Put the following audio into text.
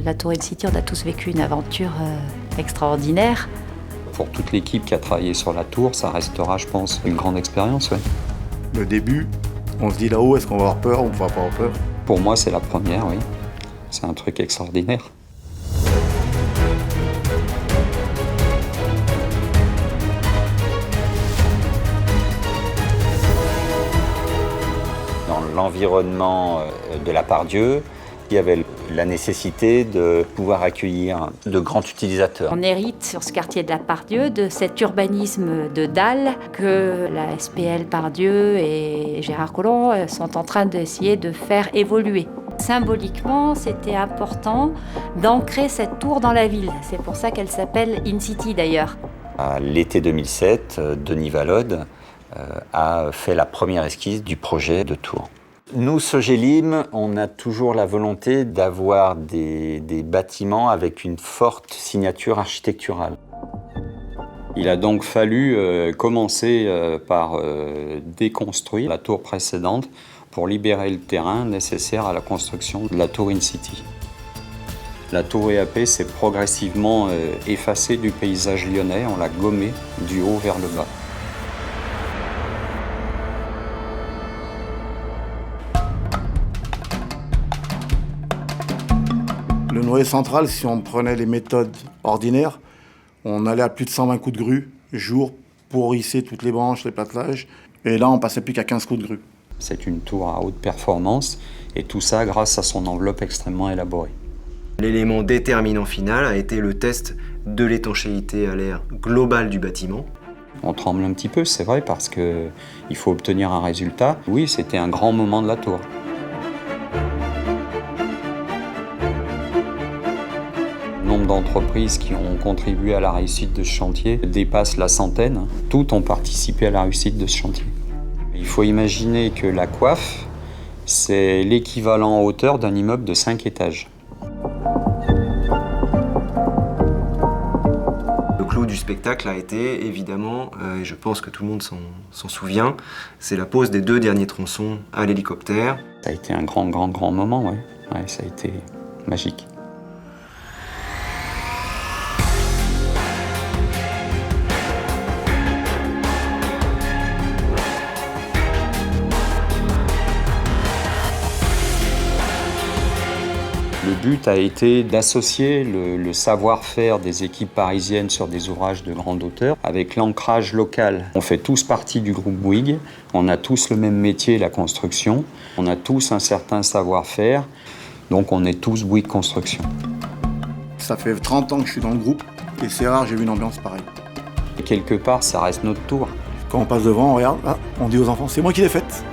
La Tour In-City, on a tous vécu une aventure extraordinaire. Pour toute l'équipe qui a travaillé sur la tour, ça restera, je pense, une grande expérience. Ouais. Le début, on se dit là-haut, est-ce qu'on va avoir peur ou on ne va pas avoir peur? Pour moi, c'est la première, oui. C'est un truc extraordinaire. Dans l'environnement de la Part-Dieu, il y avait la nécessité de pouvoir accueillir de grands utilisateurs. On hérite sur ce quartier de la Part-Dieu de cet urbanisme de dalle que la SPL Part-Dieu et Gérard Collomb sont en train d'essayer de faire évoluer. Symboliquement, c'était important d'ancrer cette tour dans la ville. C'est pour ça qu'elle s'appelle In-City d'ailleurs. À l'été 2007, Denis Vallode a fait la première esquisse du projet de tour. Nous, Sogelim, on a toujours la volonté d'avoir des bâtiments avec une forte signature architecturale. Il a donc fallu commencer par déconstruire la tour précédente pour libérer le terrain nécessaire à la construction de la tour In-City. La tour EAP s'est progressivement effacée du paysage lyonnais, on l'a gommée du haut vers le bas. Le noyau central, si on prenait les méthodes ordinaires, on allait à plus de 120 coups de grue jour pour hisser toutes les branches, les plattelages. Et là, on passait plus qu'à 15 coups de grue. C'est une tour à haute performance et tout ça grâce à son enveloppe extrêmement élaborée. L'élément déterminant final a été le test de l'étanchéité à l'air global du bâtiment. On tremble un petit peu, c'est vrai, parce qu'il faut obtenir un résultat. Oui, c'était un grand moment de la tour. Le nombre d'entreprises qui ont contribué à la réussite de ce chantier dépasse la centaine. Toutes ont participé à la réussite de ce chantier. Il faut imaginer que la coiffe, c'est l'équivalent en hauteur d'un immeuble de 5 étages. Le clou du spectacle a été, évidemment, et je pense que tout le monde s'en souvient, c'est la pose des 2 derniers tronçons à l'hélicoptère. Ça a été un grand moment, ouais. Ouais, ça a été magique. Le but a été d'associer le savoir-faire des équipes parisiennes sur des ouvrages de grande hauteur avec l'ancrage local. On fait tous partie du groupe Bouygues, on a tous le même métier, la construction, on a tous un certain savoir-faire, donc on est tous Bouygues Construction. Ça fait 30 ans que je suis dans le groupe et c'est rare, j'ai vu une ambiance pareille. Et quelque part, ça reste notre tour. Quand on passe devant, on regarde, on dit aux enfants, c'est moi qui l'ai faite.